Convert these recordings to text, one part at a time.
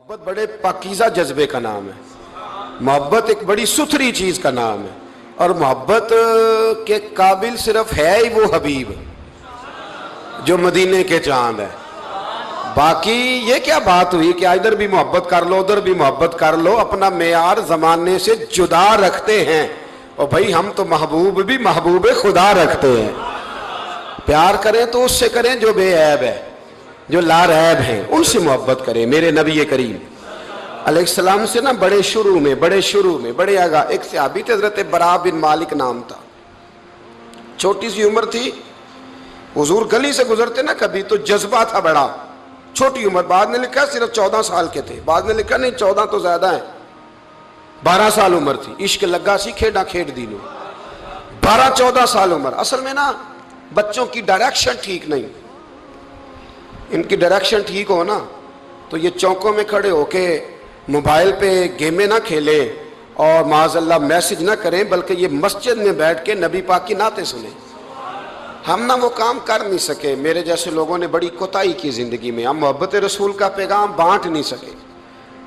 मोहब्बत बड़े पाकीज़ा जज्बे का नाम है। मोहब्बत एक बड़ी सुथरी चीज का नाम है और मोहब्बत के काबिल सिर्फ है ही वो हबीब जो मदीने के चांद है। बाकी ये क्या बात हुई कि इधर भी मोहब्बत कर लो उधर भी मोहब्बत कर लो, अपना मेयार जमाने से जुदा रखते हैं। और भाई हम तो महबूब भी महबूब खुदा रखते हैं। प्यार करें तो उससे करें जो बेऐब है, जो लारैब हैं, उनसे मोहब्बत करें। मेरे नबी करीम अलैहिस्सलाम से ना बड़े शुरू में बड़े आगा एक सहाबी थे, हज़रत बरा बिन मालिक नाम था। छोटी सी उम्र थी, हुजूर गली से गुजरते ना कभी तो जज्बा था बड़ा। छोटी उम्र, बाद में लिखा सिर्फ 14 साल के थे, बाद में लिखा नहीं 14 तो ज्यादा है, 12 साल उम्र थी। इश्क लगा सी खेड़ा खेड़ दी लो, 12-14 साल उम्र। असल में ना बच्चों की डायरेक्शन ठीक नहीं, इनकी डायरेक्शन ठीक हो ना तो ये चौकों में खड़े होके मोबाइल पे गेमें ना खेले और माज़अल्लाह मैसेज ना करें, बल्कि ये मस्जिद में बैठ के नबी पाक की नाते सुने। हम ना वो काम कर नहीं सके। मेरे जैसे लोगों ने बड़ी कोताही की ज़िंदगी में। हम मोहब्बत रसूल का पैगाम बांट नहीं सके।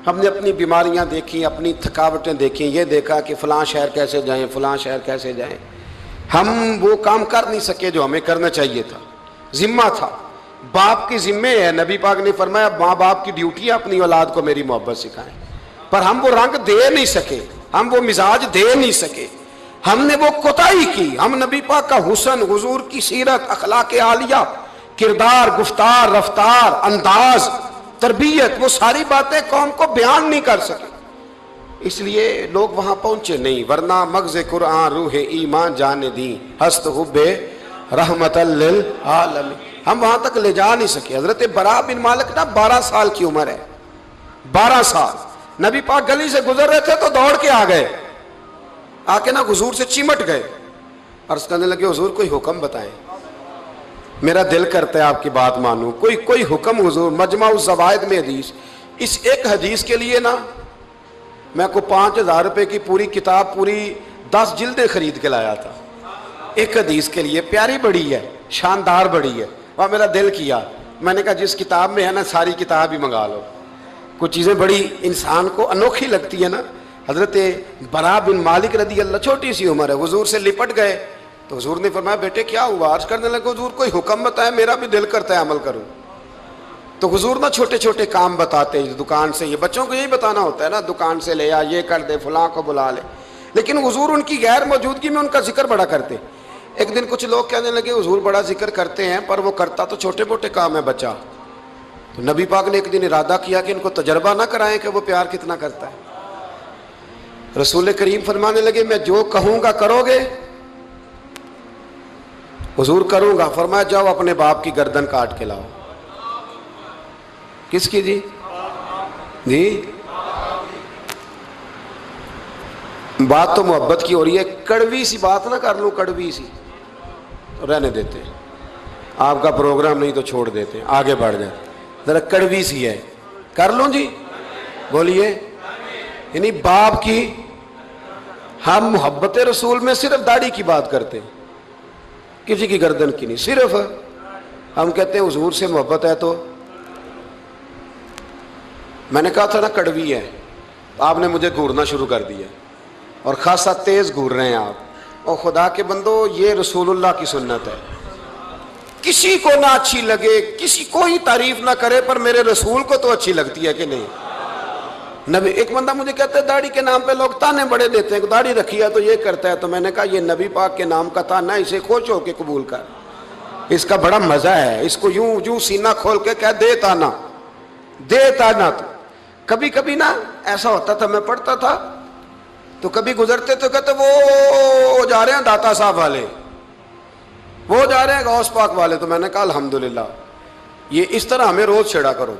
हमने अपनी बीमारियां देखी, अपनी थकावटें देखी, ये देखा कि फ़लाँ शहर कैसे जाएं, फ़लाँ शहर कैसे जाएं। हम वो काम कर नहीं सके जो हमें करना चाहिए था। जिम्मा था, बाप की जिम्मे है। नबी पाक ने फरमाया माँ बाप की ड्यूटी है अपनी औलाद को मेरी मोहब्बत सिखाएं। पर हम वो रंग दे नहीं सके, हम वो मिजाज दे नहीं सके, हमने वो कोताही की। हम नबी पाक का हुस्न, हुजूर की सीरत, अखलाक आलिया, किरदार, गुफ्तार, रफ्तार, अंदाज, तरबियत, वो सारी बातें कौम को बयान नहीं कर सके, इसलिए लोग वहां पहुंचे नहीं। वरना मगज़ कुरान रूह ईमान जाने दी हस्त हुब्बे रहमतल लिल आलमीन, हम वहां तक ले जा नहीं सके। हजरत बरा बिन मालिक ना 12 साल की उम्र है, 12 साल। नबी पाक गली से गुजर रहे थे तो दौड़ के आ गए, आके ना हुजूर से चिमट गए, अर्ज करने लगे हुजूर कोई हुक्म बताएं, मेरा दिल करता है आपकी बात मानूं, कोई हुक्म हुजूर। मजमा उस ज़वाइद में हदीस, इस एक हदीस के लिए ना मैं को 5000 रुपए की पूरी किताब, पूरी 10 जिल्दें खरीद के लाया था एक हदीस के लिए। प्यारी बड़ी है, शानदार बड़ी है। वह मेरा दिल किया, मैंने कहा जिस किताब में है ना सारी किताब ही मंगा लो। कुछ चीज़ें बड़ी इंसान को अनोखी लगती है ना। हजरत बरा बिन मालिक रदी अल्लाह, छोटी सी उम्र है, हुजूर से लिपट गए तो हुजूर ने फरमाया बेटे क्या हुआ? अर्ज करने लगे हुजूर कोई हुक्म बताए, मेरा भी दिल करता है अमल करूं। तो हुजूर ना छोटे छोटे काम बताते हैं दुकान से, ये बच्चों को यही बताना होता है ना, दुकान से ले आ, ये कर दे, फलां को बुला ले। लेकिन हुजूर उनकी गैर मौजूदगी में उनका जिक्र बड़ा करते। एक दिन कुछ लोग कहने लगे हुजूर बड़ा जिक्र करते हैं पर वो करता तो छोटे मोटे काम है बच्चा। तो नबी पाक ने एक दिन इरादा किया कि इनको तजर्बा ना कराएं कि वो प्यार कितना करता है। रसूल करीम फरमाने लगे मैं जो कहूंगा करोगे? हुजूर करूंगा। फरमाया जाओ अपने बाप की गर्दन काट के लाओ। किसकी जी? बात तो मोहब्बत की हो रही है, कड़वी सी बात ना कर लूं, कड़वी सी रहने देते, आपका प्रोग्राम नहीं तो छोड़ देते, आगे बढ़ जाए। जरा कड़वी सी है, कर लूं जी, बोलिए। यानी बाप की, हम मोहब्बत रसूल में सिर्फ दाढ़ी की बात करते हैं, किसी की गर्दन की नहीं। सिर्फ हम कहते हैं हुजूर से मोहब्बत है तो मैंने कहा था ना कड़वी है, आपने मुझे घूरना शुरू कर दिया और खासा तेज घूर रहे हैं आप। और खुदा के बंदो ये रसूलुल्लाह की सुन्नत है, किसी को ना अच्छी लगे, किसी कोई तारीफ ना करे, पर मेरे रसूल को तो अच्छी लगती है कि नहीं। नबी, एक बंदा मुझे कहता है दाढ़ी के नाम पे लोग ताने बड़े देते हैं, दाढ़ी रखी है तो ये करता है। तो मैंने कहा ये नबी पाक के नाम का ताना, इसे खोच होके कबूल कर, इसका बड़ा मजा है। इसको यूं यूं सीना खोल के कह दे ताना, दे ताना। तो कभी कभी ना ऐसा होता था, मैं पढ़ता था तो कभी गुजरते तो कहते वो जा रहे हैं दाता साहब वाले, वो जा रहे हैं गौस पाक वाले। तो मैंने कहा अल्हम्दुलिल्लाह, ये इस तरह हमें रोज छेड़ा करो,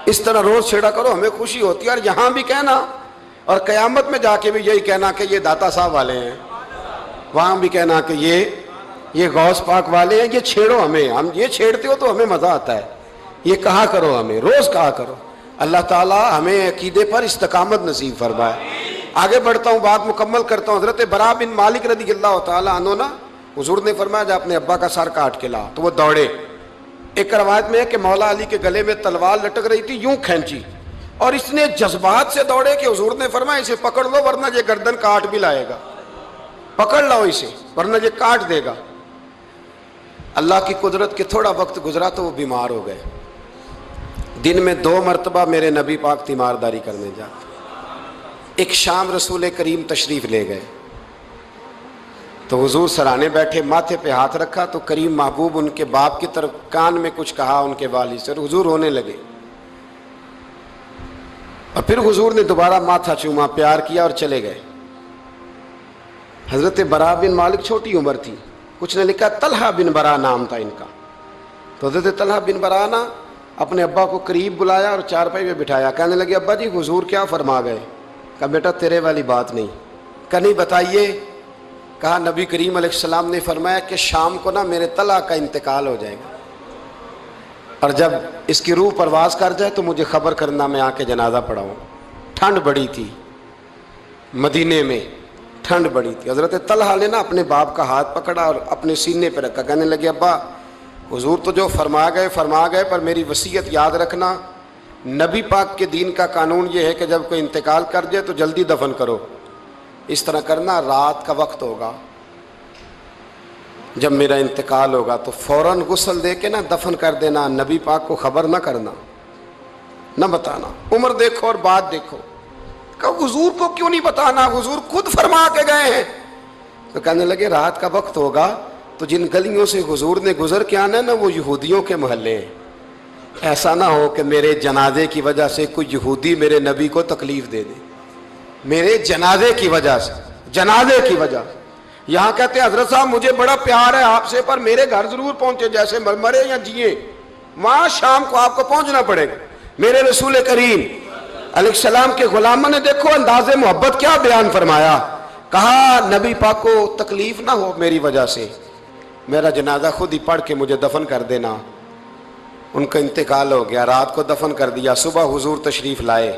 इस तरह रोज छेड़ा करो, हमें खुशी होती है। और यहां भी कहना और कयामत में जाके भी यही कहना कि ये दाता साहब वाले हैं, वहां भी कहना कि ये गौस पाक वाले हैं, ये छेड़ो हमें, हम ये छेड़ते हो तो हमें मजा आता है, ये कहा करो, हमें रोज कहा करो। अल्लाह ताला हमें अकीदे पर इस्तकामत नसीब फरमाए। आगे बढ़ता हूँ, बात मुकम्मल करता हूँ। हजरत बरा बिन मालिक रज़ी अल्लाह ताला अन्हु ना, हुजूर ने फरमाया जा अपने अब्बा का सर काट के ला। तो वो दौड़े। एक रवायत में है कि मौला अली के गले में तलवार लटक रही थी, यूं खींची और इसने जज्बात से दौड़े कि हुजूर ने फरमाया इसे पकड़ लो वरना ये गर्दन काट भी लाएगा, पकड़ लो इसे वरना ये काट देगा। अल्लाह की कुदरत के थोड़ा वक्त गुजरा तो वो बीमार हो गए। दिन में 2 मरतबा मेरे नबी पाक तीमारदारी करने जाते। एक शाम रसूल करीम तशरीफ ले गए तो हुजूर सराने बैठे, माथे पे हाथ रखा तो करीम महबूब उनके बाप की तरफ कान में कुछ कहा उनके वालिद से, हुजूर रोने लगे। और फिर हुजूर ने दोबारा माथा चूमा, प्यार किया और चले गए। हजरत बरा बिन मालिक छोटी उम्र थी, कुछ ने लिखा तलहा बिन बरा नाम था इनका। तो हजरत तलहा बिन बरा ना अपने अब्बा को करीब बुलाया और चारपाई में बिठाया। कहने लगे अब्बा जी हुजूर क्या फरमा गए? कहा बेटा तेरे वाली बात नहीं। कहा नहीं बताइए। कहा नबी करीम अलैहिस्सलाम ने फरमाया कि शाम को ना मेरे तलहा का इंतकाल हो जाएगा और जब इसकी रूह परवाज कर जाए तो मुझे खबर करना, मैं आके जनाजा पढ़ाऊँ। ठंड बड़ी थी, मदीने में ठंड बड़ी थी। हजरत तलहा ने ना अपने बाप का हाथ पकड़ा और अपने सीने पर रखा। कहने लगे अब्बा हुजूर तो जो फरमा गए पर मेरी वसीयत याद रखना, नबी पाक के दीन का कानून ये है कि जब कोई इंतकाल कर जाए तो जल्दी दफन करो। इस तरह करना, रात का वक्त होगा जब मेरा इंतकाल होगा तो फौरन गुस्ल दे के ना दफन कर देना, नबी पाक को खबर ना करना, ना बताना। उम्र देखो और बात देखो। कहा हुजूर को क्यों नहीं बताना, हुजूर खुद फरमा के गए हैं। तो कहने लगे रात का वक्त होगा तो जिन गलियों से हुजूर ने गुजर के आना है ना वो यहूदियों के मोहल्ले हैं। ऐसा ना हो कि मेरे जनाजे की वजह से कोई यहूदी मेरे नबी को तकलीफ दे दे, मेरे जनाजे की वजह से, जनाजे की वजह। यहाँ कहते हैं हजरत साहब मुझे बड़ा प्यार है आपसे पर मेरे घर जरूर पहुंचे, जैसे मरे या जिए वहां शाम को आपको पहुंचना पड़ेगा। मेरे रसूल करीम अलैहिस्सलाम के गुलामों ने देखो अंदाज़े मोहब्बत क्या बयान फरमाया। कहा नबी पाक को तकलीफ ना हो मेरी वजह से, मेरा जनाजा खुद ही पढ़ के मुझे दफन कर देना। उनका इंतकाल हो गया, रात को दफन कर दिया। सुबह हुजूर तशरीफ लाए,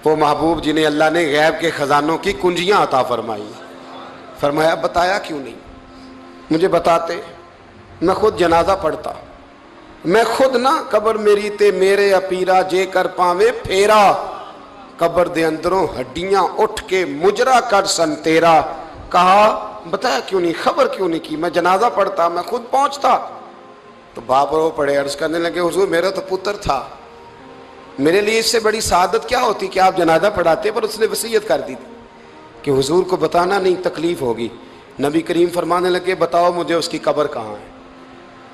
वो महबूब जिन्हें अल्लाह ने गैब के खजानों की कुंजियां अता फरमाई। फरमाया बताया क्यों नहीं, मुझे बताते, मैं खुद जनाजा पढ़ता, मैं खुद ना कबर मेरी ते मेरे अपीरा जे कर पावे फेरा, कबर दे अंदरों हड्डियां उठ के मुजरा कर सन तेरा। कहा बताया क्यों नहीं, खबर क्यों नहीं की, मैं जनाजा पढ़ता, मैं खुद पहुंचता। तो बाप रो पड़े, अर्ज करने लगे हुजूर मेरा तो पुत्र था, मेरे लिए इससे बड़ी सादत क्या होती कि आप जनाजा पढ़ाते। पर उसने वसीयत कर दी थी कि हुजूर को बताना नहीं, तकलीफ होगी। नबी करीम फरमाने लगे बताओ मुझे उसकी कब्र कहाँ है।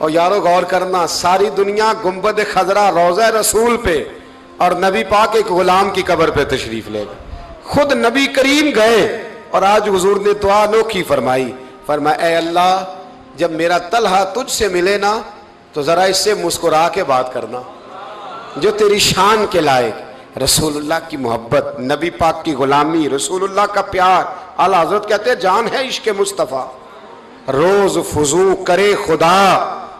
और यारो गौर करना, सारी दुनिया गुंबद खजरा रोज़ा रसूल पे और नबी पाक एक गुलाम की कब्र पे तशरीफ ले गए। खुद नबी करीम गए और आज हुजूर ने दुआ अनोखी फरमाई। फरमाया ऐ अल्लाह जब मेरा तलहा तुझसे मिले ना तो जरा इससे मुस्कुरा के बात करना जो तेरी शान के लायक। रसूलुल्लाह की मोहब्बत, नबी पाक की गुलामी, रसूलुल्लाह का प्यार। आला हज़रत कहते हैं जान है इश्क मुस्तफ़ा, रोज फुजू करे खुदा।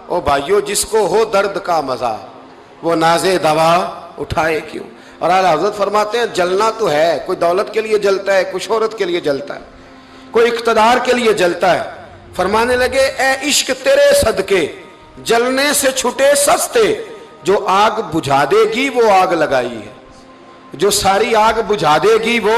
ओ भाइयों जिसको हो दर्द का मजा वो नाजे दवा उठाए क्यों। और आला हज़रत फरमाते हैं जलना तो है, कोई दौलत के लिए जलता है, कोई शोहरत के लिए जलता है, कोई इख्तदार के लिए जलता है। फरमाने लगे ए इश्क तेरे सदके जलने से छुटे सस्ते, जो आग बुझा देगी वो आग लगाई है, जो सारी आग बुझा देगी वो